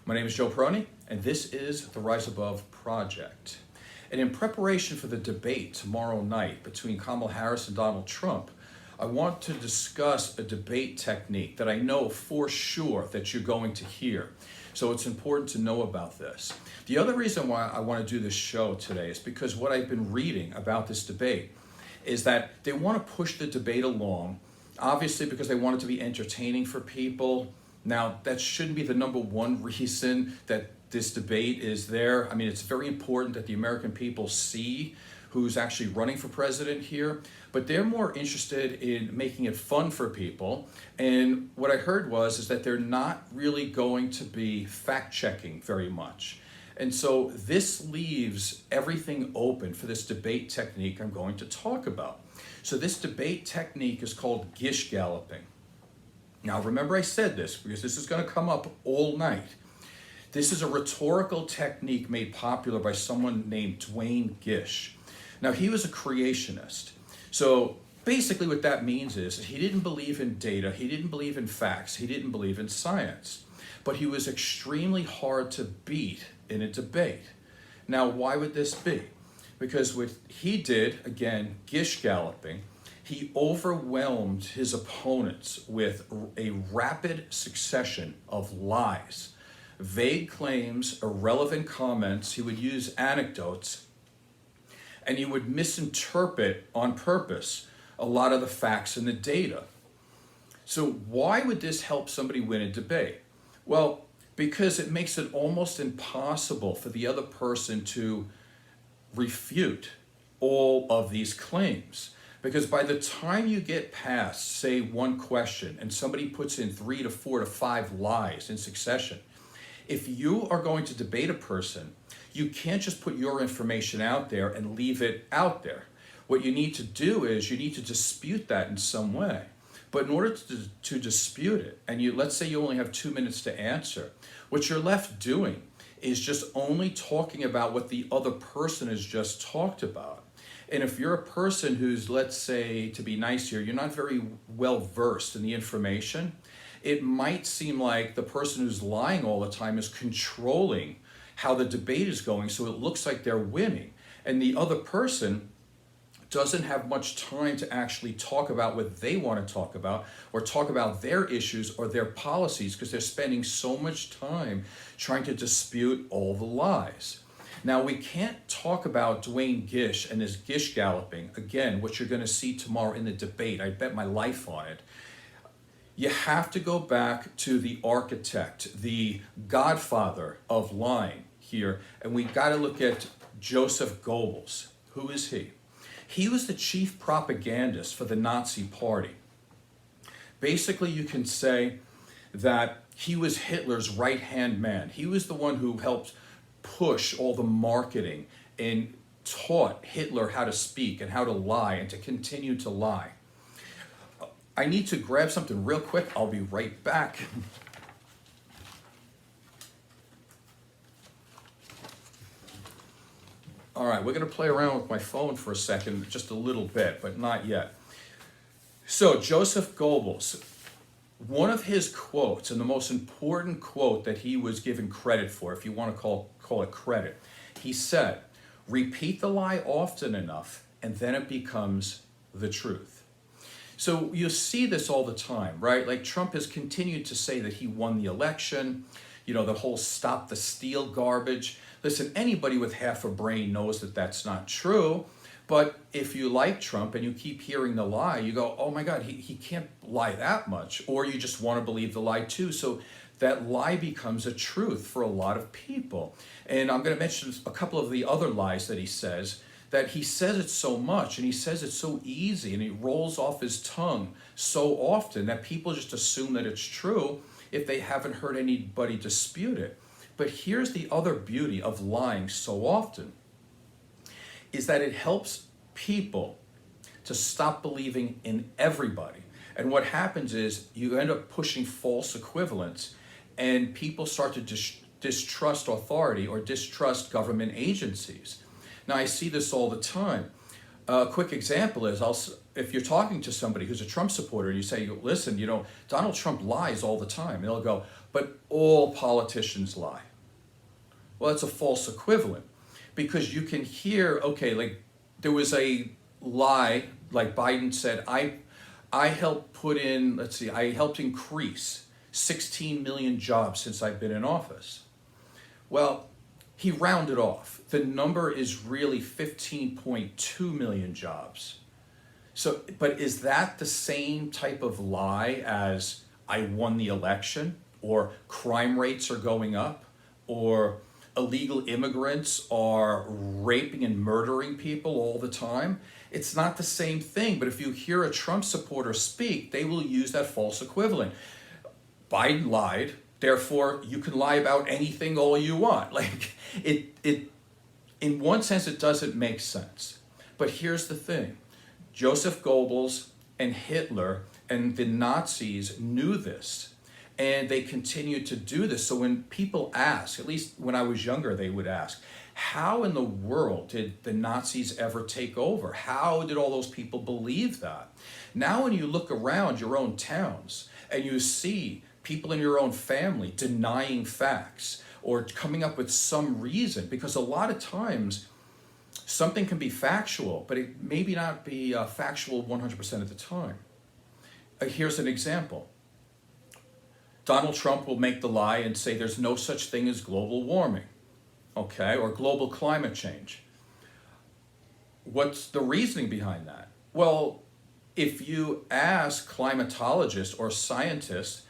My name is Joe Peroni, and this is the Rise Above Project. And in preparation for the debate tomorrow night between Kamala Harris and Donald Trump, I want to discuss a debate technique that I know for sure that you're going to hear. So it's important to know about this. The other reason why I want to do this show today is because what I've been reading about this debate is that they want to push the debate along, obviously because they want it to be entertaining for people. Now, that shouldn't be the number one reason that this debate is there. I mean, it's very important that the American people see who's actually running for president here, but they're more interested in making it fun for people. And what I heard is that they're not really going to be fact-checking very much. And so this leaves everything open for this debate technique I'm going to talk about. So this debate technique is called Gish Galloping. Now, remember I said this because this is going to come up all night. This is a rhetorical technique made popular by someone named Dwayne Gish. Now, he was a creationist. So basically what that means is he didn't believe in data, he didn't believe in facts, he didn't believe in science. But he was extremely hard to beat in a debate. Now, why would this be? Because what he did, again, Gish Galloping, he overwhelmed his opponents with a rapid succession of lies, vague claims, irrelevant comments. He would use anecdotes, and he would misinterpret on purpose a lot of the facts and the data. So why would this help somebody win a debate? Well, because it makes it almost impossible for the other person to refute all of these claims. Because by the time you get past, say, one question and somebody puts in 3 to 4 to 5 lies in succession, if you are going to debate a person, you can't just put your information out there and leave it out there. What you need to do is you need to dispute that in some way. But in order to dispute it, and let's say you only have 2 minutes to answer, what you're left doing is just only talking about what the other person has just talked about. And if you're a person who's, let's say, to be nice here, you're not very well versed in the information, it might seem like the person who's lying all the time is controlling how the debate is going, so it looks like they're winning. And the other person doesn't have much time to actually talk about what they want to talk about or talk about their issues or their policies because they're spending so much time trying to dispute all the lies. Now, we can't talk about Dwayne Gish and his Gish Galloping, again, what you're going to see tomorrow in the debate. I bet my life on it. You have to go back to the architect, the godfather of lying here, and we got to look at Joseph Goebbels. Who is he? He was the chief propagandist for the Nazi Party. Basically, you can say that he was Hitler's right-hand man. He was the one who helped push all the marketing and taught Hitler how to speak and how to lie and to continue to lie. I need to grab something real quick. I'll be right back. All right, we're going to play around with my phone for a second, just a little bit, but not yet. So Joseph Goebbels, one of his quotes, and the most important quote that he was given credit for, if you want to call it credit, he said, "Repeat the lie often enough, and then it becomes the truth." So you see this all the time, right? Like Trump has continued to say that he won the election, the whole stop the steal garbage. Listen, anybody with half a brain knows that that's not true. But if you like Trump and you keep hearing the lie, you go, oh my God, he can't lie that much. Or you just want to believe the lie too. So that lie becomes a truth for a lot of people. And I'm going to mention a couple of the other lies that he says it so much and he says it so easy and it rolls off his tongue so often that people just assume that it's true if they haven't heard anybody dispute it. But here's the other beauty of lying so often, is that it helps people to stop believing in everybody. And what happens is you end up pushing false equivalence and people start to distrust authority or distrust government agencies. Now, I see this all the time. A quick example is if you're talking to somebody who's a Trump supporter and you say, listen, Donald Trump lies all the time. And they'll go, but all politicians lie. Well, that's a false equivalent, because you can hear, okay, like there was a lie, like Biden said, I helped I helped increase 16 million jobs since I've been in office. Well, he rounded off. The number is really 15.2 million jobs. So, but is that the same type of lie as I won the election, or crime rates are going up, or illegal immigrants are raping and murdering people all the time? It's not the same thing, but if you hear a Trump supporter speak, they will use that false equivalent. Biden lied, therefore you can lie about anything all you want. Like it in one sense it doesn't make sense. But here's the thing. Joseph Goebbels and Hitler and the Nazis knew this, and they continued to do this. So when people ask, at least when I was younger, they would ask, how in the world did the Nazis ever take over? How did all those people believe that? Now when you look around your own towns and you see people in your own family denying facts or coming up with some reason, because a lot of times something can be factual, but it maybe not be factual 100% of the time. Here's an example. Donald Trump will make the lie and say there's no such thing as global warming, okay, or global climate change. What's the reasoning behind that? Well, if you ask climatologists or scientists,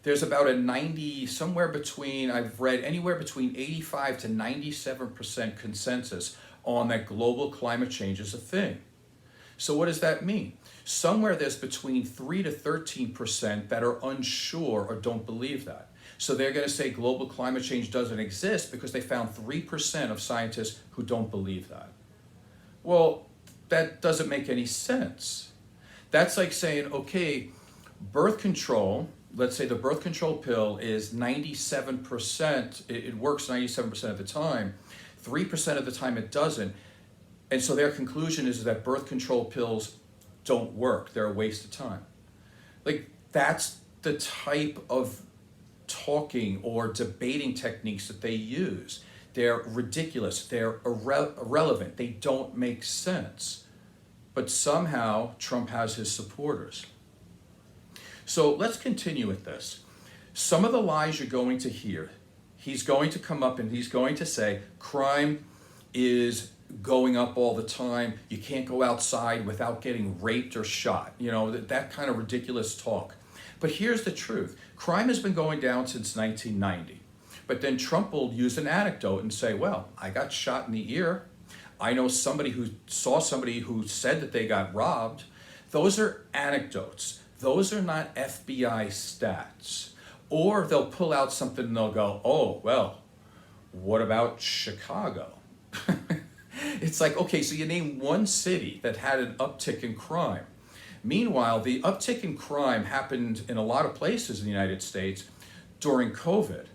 there's about a 90, somewhere between, I've read anywhere between 85 to 97% consensus on that global climate change is a thing. So what does that mean? Somewhere there's between 3 to 13% that are unsure or don't believe that. So they're going to say global climate change doesn't exist because they found 3% of scientists who don't believe that. Well, that doesn't make any sense. That's like saying, okay, birth control, let's say the birth control pill is 97%, it works 97% of the time, 3% of the time it doesn't. And so their conclusion is that birth control pills don't work. They're a waste of time. Like, that's the type of talking or debating techniques that they use. They're ridiculous. They're irrelevant. They don't make sense. But somehow Trump has his supporters. So let's continue with this. Some of the lies you're going to hear, he's going to come up and he's going to say crime is going up all the time. You can't go outside without getting raped or shot. That kind of ridiculous talk. But here's the truth. Crime has been going down since 1990. But then Trump will use an anecdote and say, well, I got shot in the ear. I know somebody who saw somebody who said that they got robbed. Those are anecdotes. Those are not FBI stats. Or they'll pull out something and they'll go, oh, well, what about Chicago? It's like, okay, so you name one city that had an uptick in crime. Meanwhile, the uptick in crime happened in a lot of places in the United States during COVID,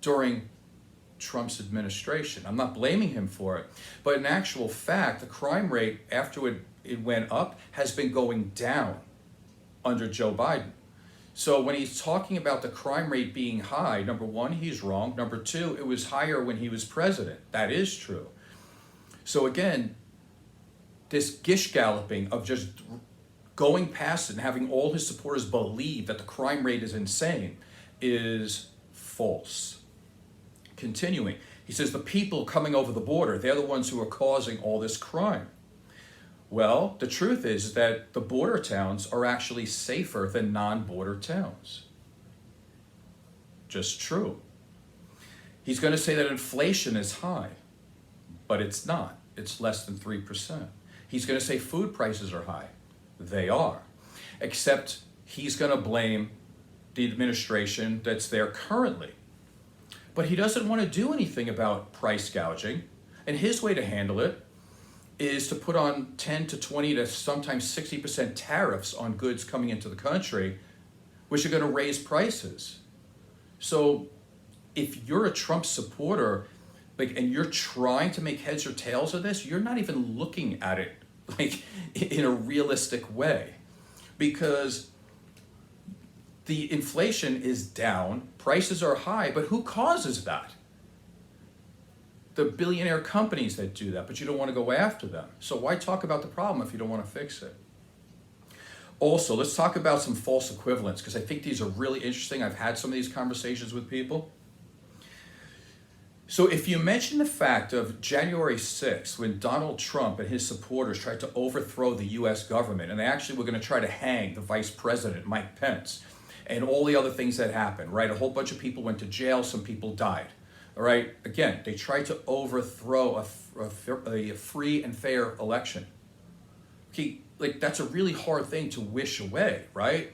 during Trump's administration. I'm not blaming him for it, but in actual fact, the crime rate after it went up has been going down under Joe Biden. So when he's talking about the crime rate being high, number one, he's wrong. Number two, it was higher when he was president. That is true. So again, this Gish Galloping of just going past it and having all his supporters believe that the crime rate is insane is false. Continuing, he says the people coming over the border, they're the ones who are causing all this crime. Well, the truth is that the border towns are actually safer than non-border towns. Just true. He's going to say that inflation is high, but it's not. It's less than 3%. He's going to say food prices are high. They are. Except he's going to blame the administration that's there currently. But he doesn't want to do anything about price gouging. And his way to handle it is to put on 10 to 20 to sometimes 60% tariffs on goods coming into the country, which are going to raise prices. So if you're a Trump supporter, and you're trying to make heads or tails of this, you're not even looking at it like in a realistic way, because the inflation is down, prices are high, but who causes that? The billionaire companies that do that, but you don't want to go after them. So why talk about the problem if you don't want to fix it? Also, let's talk about some false equivalents, because I think these are really interesting. I've had some of these conversations with people. So if you mention the fact of January 6th, when Donald Trump and his supporters tried to overthrow the US government, and they actually were going to try to hang the vice president, Mike Pence, and all the other things that happened, right? A whole bunch of people went to jail, some people died, all right? Again, they tried to overthrow a free and fair election. Okay, like that's a really hard thing to wish away, right?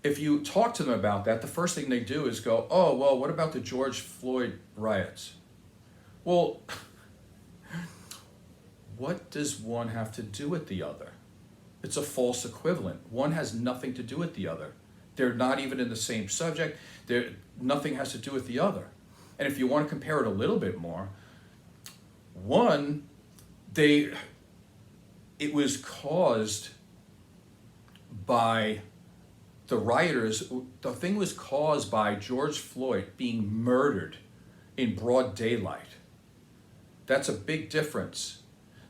If you talk to them about that, the first thing they do is go, oh, well, what about the George Floyd riots? Well, what does one have to do with the other? It's a false equivalent. One has nothing to do with the other. They're not even in the same subject. Nothing has to do with the other. And if you want to compare it a little bit more, one, it was caused by the rioters. The thing was caused by George Floyd being murdered in broad daylight. That's a big difference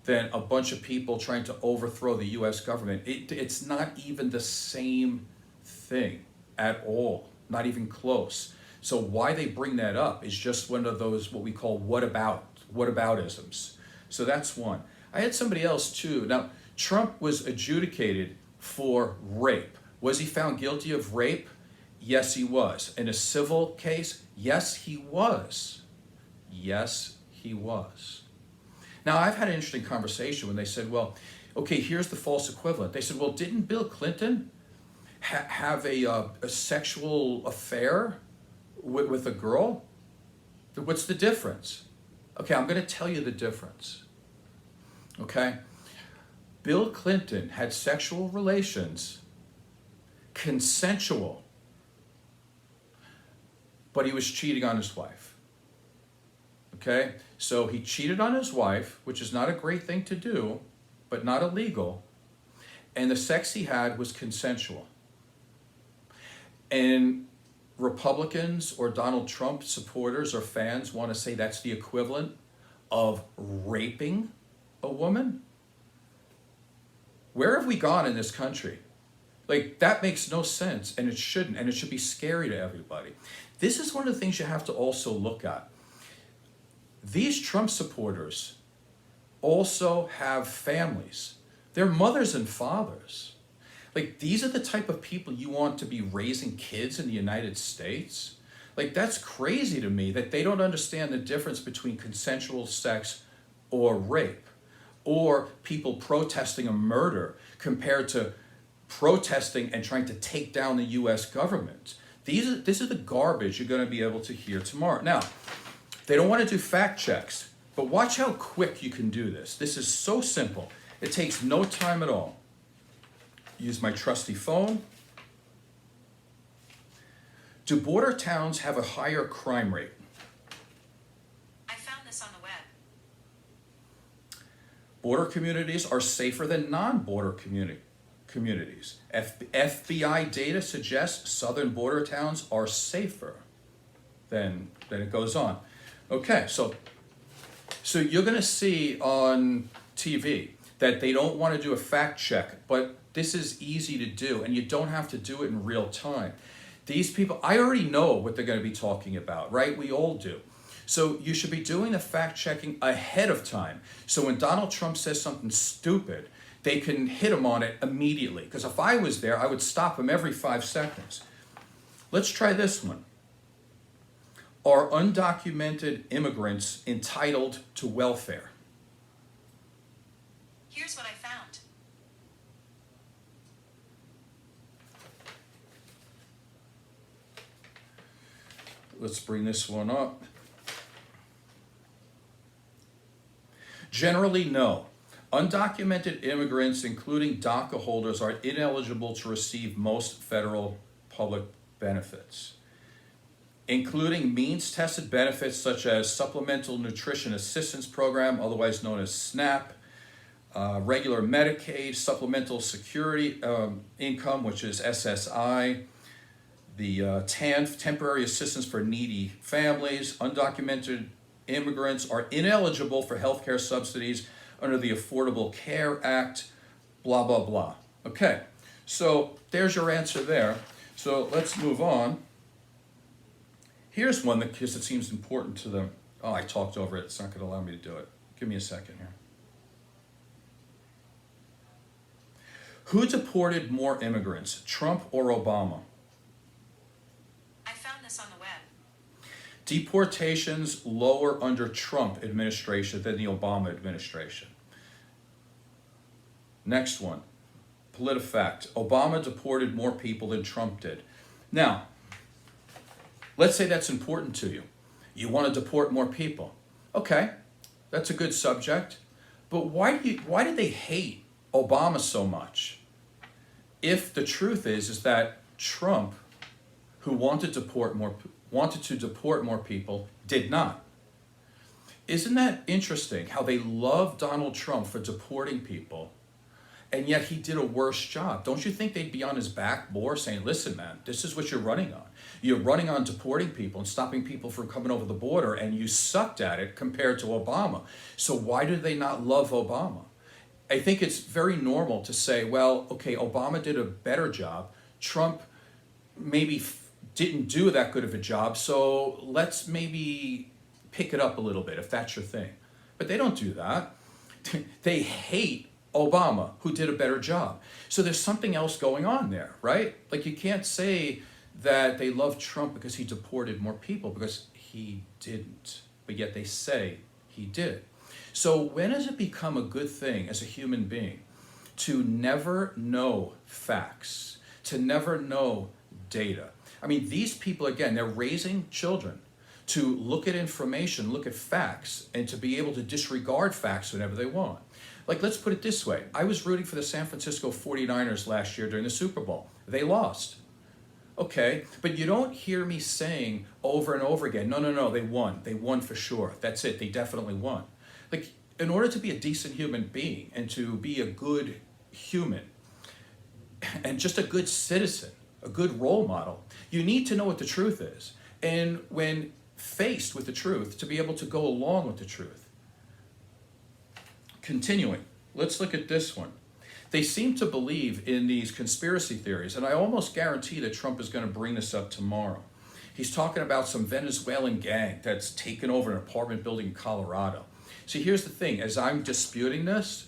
than a bunch of people trying to overthrow the US government. It's not even the same thing at all, not even close. So why they bring that up is just one of those what we call whataboutisms. So that's one. I had somebody else too. Now, Trump was adjudicated for rape. Was he found guilty of rape? Yes, he was. In a civil case? Yes, he was. Yes, he was. Now, I've had an interesting conversation when they said, well, okay, here's the false equivalent. They said, well, didn't Bill Clinton have a sexual affair with a girl? What's the difference? Okay, I'm going to tell you the difference. Okay? Bill Clinton had sexual relations, consensual, but he was cheating on his wife. Okay? So he cheated on his wife, which is not a great thing to do, but not illegal. And the sex he had was consensual. And Republicans or Donald Trump supporters or fans want to say that's the equivalent of raping a woman. Where have we gone in this country? Like, that makes no sense, and it shouldn't, and it should be scary to everybody. This is one of the things you have to also look at. These Trump supporters also have families. They're mothers and fathers. Like, these are the type of people you want to be raising kids in the United States? Like, that's crazy to me that they don't understand the difference between consensual sex or rape, or people protesting a murder compared to protesting and trying to take down the US government. This is the garbage you're going to be able to hear tomorrow. Now, they don't want to do fact checks, but watch how quick you can do this. This is so simple. It takes no time at all. Use my trusty phone. Do border towns have a higher crime rate? I found this on the web. Border communities are safer than non-border communities. FBI data suggests southern border towns are safer. Then it goes on. Okay, so you're going to see on TV that they don't want to do a fact check, but this is easy to do, and you don't have to do it in real time. These people, I already know what they're going to be talking about, right? We all do. So you should be doing the fact checking ahead of time. So when Donald Trump says something stupid, they can hit him on it immediately. Because if I was there, I would stop him every 5 seconds. Let's try this one. Are undocumented immigrants entitled to welfare? Here's what I found. Let's bring this one up. Generally, no. Undocumented immigrants, including DACA holders, are ineligible to receive most federal public benefits, including means-tested benefits such as Supplemental Nutrition Assistance Program, otherwise known as SNAP, regular Medicaid, supplemental security income, which is SSI, the temporary assistance for needy families, undocumented immigrants are ineligible for health care subsidies under the Affordable Care Act, blah, blah, blah. Okay, so there's your answer there. So let's move on. Here's one that, because it seems important to them. Oh, I talked over it. It's not going to allow me to do it. Give me a second here. Who deported more immigrants, Trump or Obama? I found this on the web. Deportations lower under Trump administration than the Obama administration. Next one, PolitiFact. Obama deported more people than Trump did. Now, let's say that's important to you. You want to deport more people. Okay, that's a good subject. But why do they hate Obama so much? If the truth is that Trump, who wanted to deport more people, did not. Isn't that interesting how they love Donald Trump for deporting people, and yet he did a worse job? Don't you think they'd be on his back more saying, listen, man, this is what you're running on. You're running on deporting people and stopping people from coming over the border, and you sucked at it compared to Obama. So why do they not love Obama? I think it's very normal to say, well, okay, Obama did a better job. Trump maybe didn't do that good of a job, so let's maybe pick it up a little bit if that's your thing. But they don't do that. They hate Obama, who did a better job. So there's something else going on there, right? Like, you can't say that they love Trump because he deported more people, because he didn't. But yet they say he did. So when does it become a good thing as a human being to never know facts, to never know data? I mean, these people, again, they're raising children to look at information, look at facts, and to be able to disregard facts whenever they want. Like, let's put it this way. I was rooting for the San Francisco 49ers last year during the Super Bowl. They lost. Okay, but you don't hear me saying over and over again, no, they won. They won for sure. That's it. They definitely won. Like, in order to be a decent human being and to be a good human and just a good citizen, a good role model, you need to know what the truth is. And when faced with the truth, to be able to go along with the truth. Continuing, let's look at this one. They seem to believe in these conspiracy theories, and I almost guarantee that Trump is going to bring this up tomorrow. He's talking about some Venezuelan gang that's taken over an apartment building in Colorado. See, here's the thing. As I'm disputing this,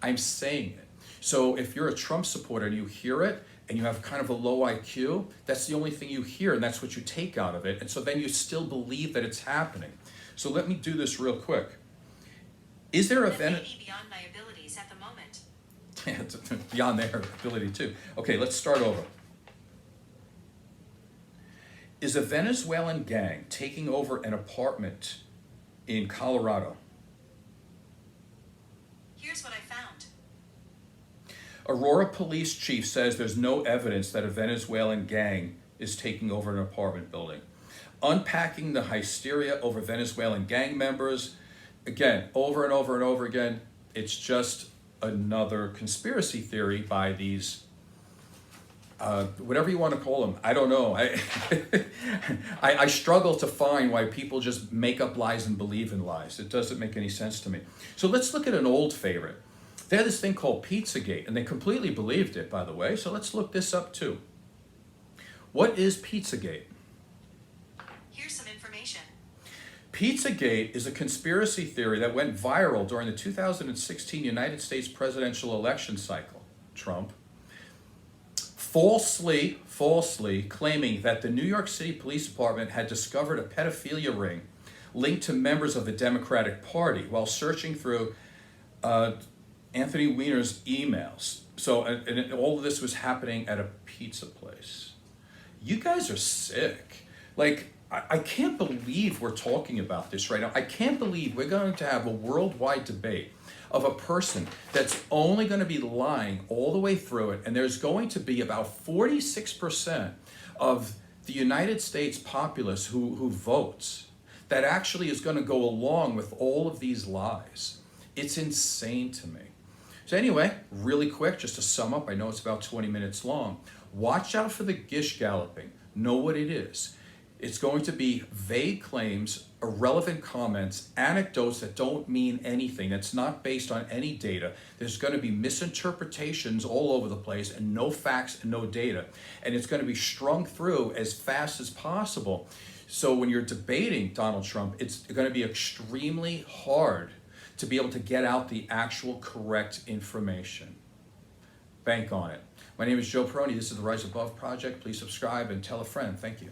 I'm saying it. So if you're a Trump supporter and you hear it, and you have kind of a low IQ, that's the only thing you hear, and that's what you take out of it. And so then you still believe that it's happening. So let me do this real quick. Is there a That may be beyond my abilities at the moment. Yeah, it's beyond their ability too. Okay, let's start over. Is a Venezuelan gang taking over an apartment in Colorado? Here's what I found. Aurora police chief says there's no evidence that a Venezuelan gang is taking over an apartment building. Unpacking the hysteria over Venezuelan gang members. Again, over and over and over again, it's just another conspiracy theory by these, whatever you want to call them. I don't know. I struggle to find why people just make up lies and believe in lies. It doesn't make any sense to me. So let's look at an old favorite. They had this thing called Pizzagate, and they completely believed it, by the way, so let's look this up too. What is Pizzagate? Here's some information. Pizzagate is a conspiracy theory that went viral during the 2016 United States presidential election cycle. Trump falsely claiming that the New York City Police Department had discovered a pedophilia ring linked to members of the Democratic Party while searching through Anthony Weiner's emails. So, and all of this was happening at a pizza place. You guys are sick. Like, I can't believe we're talking about this right now. I can't believe we're going to have a worldwide debate of a person that's only going to be lying all the way through it, and there's going to be about 46% of the United States populace who votes that actually is going to go along with all of these lies. It's insane to me. So anyway, really quick, just to sum up, I know it's about 20 minutes long. Watch out for the Gish Galloping. Know what it is. It's going to be vague claims, irrelevant comments, anecdotes that don't mean anything, that's not based on any data. There's going to be misinterpretations all over the place and no facts and no data. And it's going to be strung through as fast as possible. So when you're debating Donald Trump, it's going to be extremely hard to be able to get out the actual correct information. Bank on it. My name is Joe Peroni. This is the Rise Above Project. Please subscribe and tell a friend. Thank you.